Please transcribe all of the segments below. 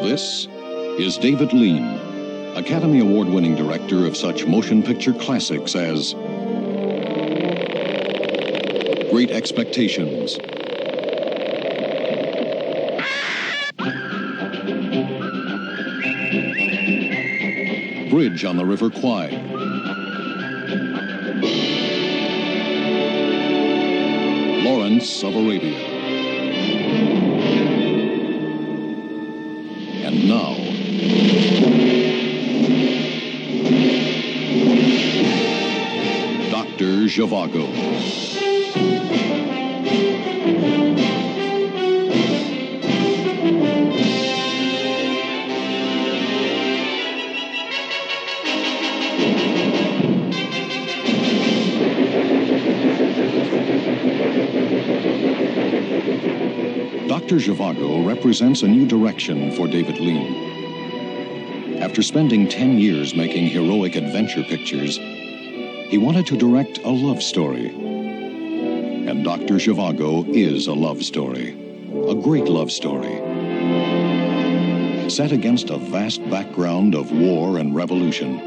This is David Lean, Academy Award-winning director of such motion picture classics as Great Expectations, Bridge on the River Kwai, Lawrence of Arabia, and now, Dr. Zhivago. Dr. Zhivago represents a new direction for David Lean. After spending 10 years making heroic adventure pictures, he wanted to direct a love story. And Dr. Zhivago is a love story, a great love story, set against a vast background of war and revolution.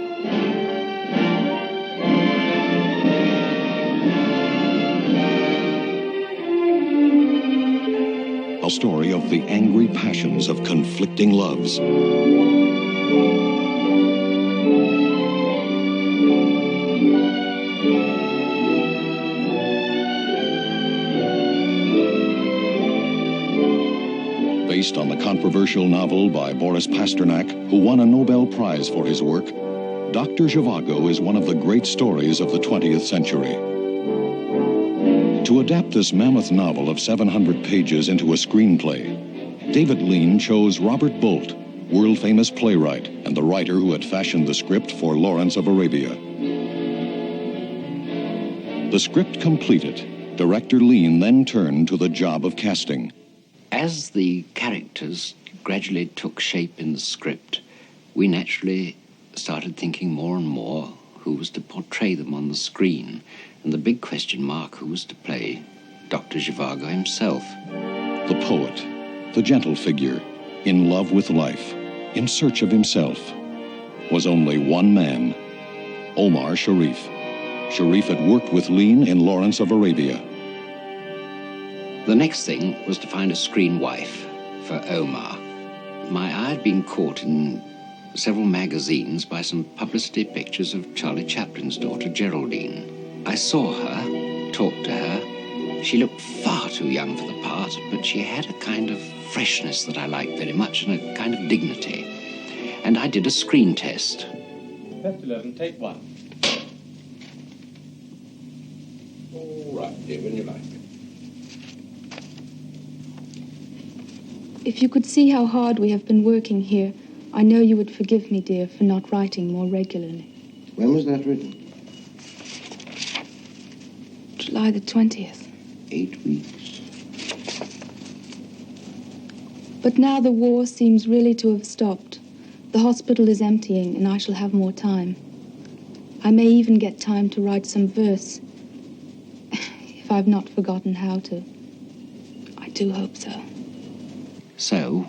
A story of the angry passions of conflicting loves. Based on the controversial novel by Boris Pasternak, who won a Nobel Prize for his work, Dr. Zhivago is one of the great stories of the 20th century. To adapt this mammoth novel of 700 pages into a screenplay, David Lean chose Robert Bolt, world-famous playwright and the writer who had fashioned the script for Lawrence of Arabia. The script completed, director Lean then turned to the job of casting. As the characters gradually took shape in the script, we naturally started thinking more and more who was to portray them on the screen, and the big question mark, who was to play Dr. Zhivago himself. The poet, the gentle figure, in love with life, in search of himself, was only one man, Omar Sharif. Sharif had worked with Lean in Lawrence of Arabia. The next thing was to find a screen wife for Omar. My eye had been caught in several magazines by some publicity pictures of Charlie Chaplin's daughter, Geraldine. I saw her, talked to her. She looked far too young for the part, but she had a kind of freshness that I liked very much and a kind of dignity. And I did a screen test. Test 11, take 1. All right, dear, when you like. If you could see how hard we have been working here, I know you would forgive me, dear, for not writing more regularly. When was that written? July the 20th. 8 weeks. But now the war seems really to have stopped. The hospital is emptying, and I shall have more time. I may even get time to write some verse, if I've not forgotten how to. I do hope so. So,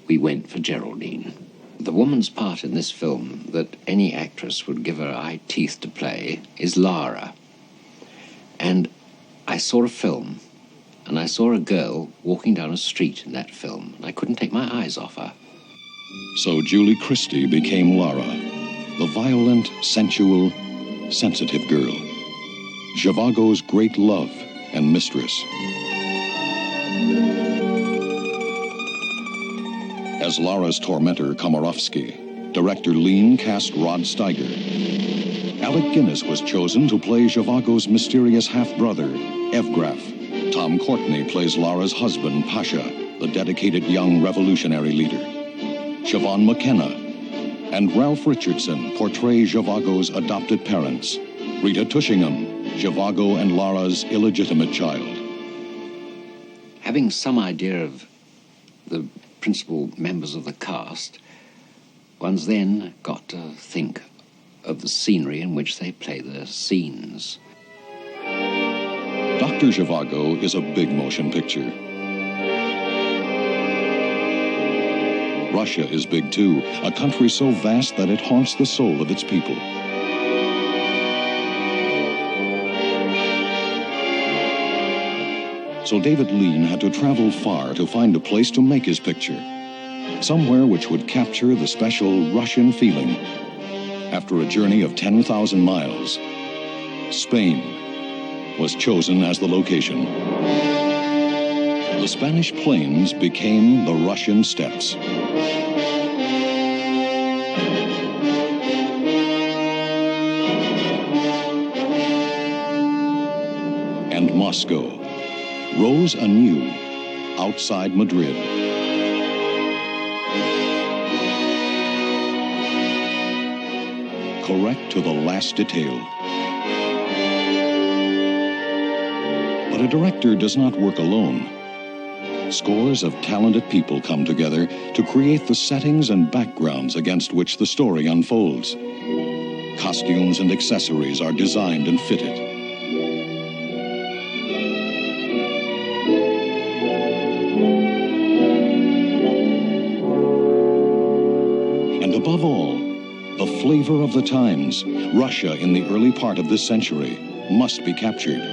we went for Geraldine. The woman's part in this film that any actress would give her eye teeth to play is Lara. And I saw a film, and I saw a girl walking down a street in that film, and I couldn't take my eyes off her. So Julie Christie became Lara, the violent, sensual, sensitive girl, Zhivago's great love and mistress. As Lara's tormentor, Komarovsky, director Lean cast Rod Steiger. Alec Guinness was chosen to play Zhivago's mysterious half-brother, Evgraf. Tom Courtney plays Lara's husband, Pasha, the dedicated young revolutionary leader. Siobhan McKenna and Ralph Richardson portray Zhivago's adopted parents, Rita Tushingham, Zhivago and Lara's illegitimate child. Having some idea of the principal members of the cast, one's then got to think of the scenery in which they play their scenes. Dr. Zhivago is a big motion picture. Russia is big too, a country so vast that it haunts the soul of its people. So David Lean had to travel far to find a place to make his picture, somewhere which would capture the special Russian feeling. After a journey of 10,000 miles, Spain was chosen as the location. The Spanish plains became the Russian steppes. And Moscow rose anew outside Madrid. Correct to the last detail. But a director does not work alone. Scores of talented people come together to create the settings and backgrounds against which the story unfolds. Costumes and accessories are designed and fitted. And above all, the flavor of the times, Russia in the early part of this century, must be captured.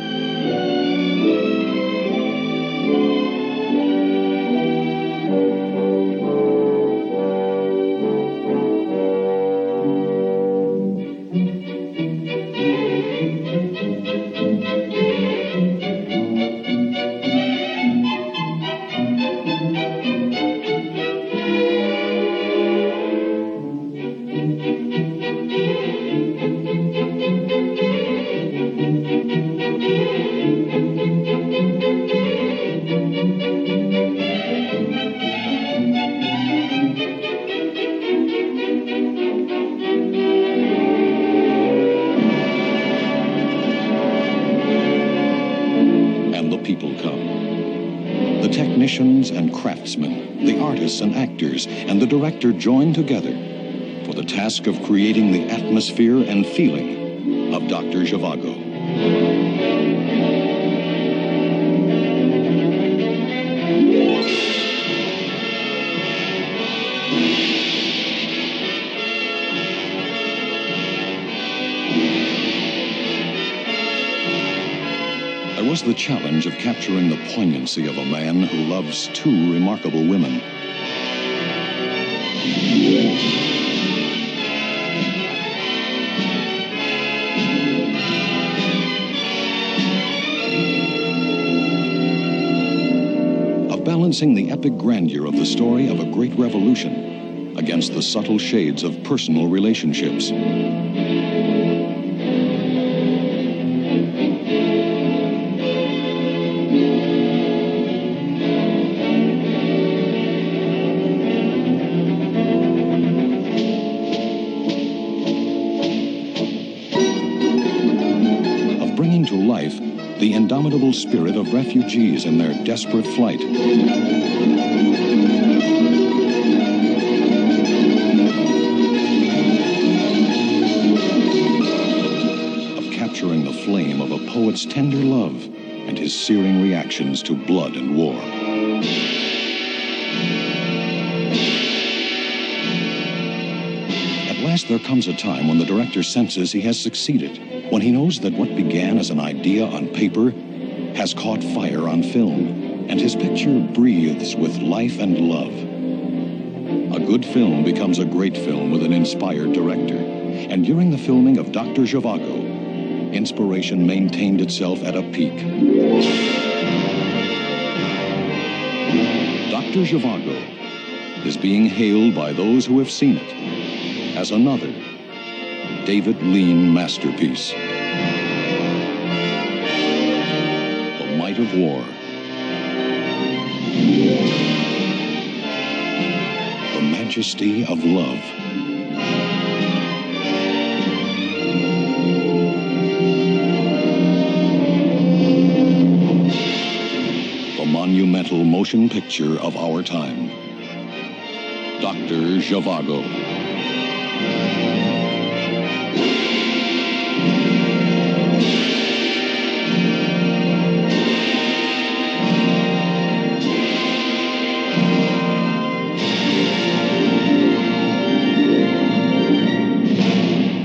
And craftsmen, the artists and actors, and the director join together for the task of creating the atmosphere and feeling of Dr. Zhivago. Was the challenge of capturing the poignancy of a man who loves two remarkable women. Of balancing the epic grandeur of the story of a great revolution against the subtle shades of personal relationships. The indomitable spirit of refugees in their desperate flight. Of capturing the flame of a poet's tender love and his searing reactions to blood and war. At last there comes a time when the director senses he has succeeded. When he knows that what began as an idea on paper has caught fire on film, and his picture breathes with life and love. A good film becomes a great film with an inspired director, and during the filming of Dr. Zhivago, inspiration maintained itself at a peak. Dr. Zhivago is being hailed by those who have seen it as another David Lean masterpiece. The might of war. The majesty of love. The monumental motion picture of our time. Dr. Zhivago.